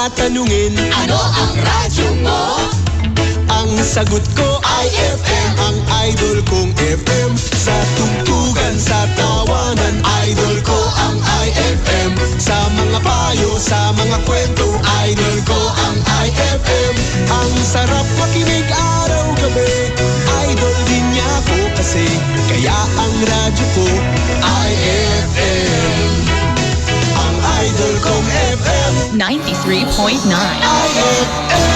tatanungin, Ano ang radyo mo? ang sagot ko ay FM. Ang idol kong FM. Sa tugtugan, sa tawanan, idol ko ang IFM. Sa mga payo, sa mga kwento, idol ko ang IFM. Ang sarap makinig araw-gabi, idol din niya ako kasi. Kaya ang radyo ko, IFM. Ang idol kong FM, 93.9. IFM.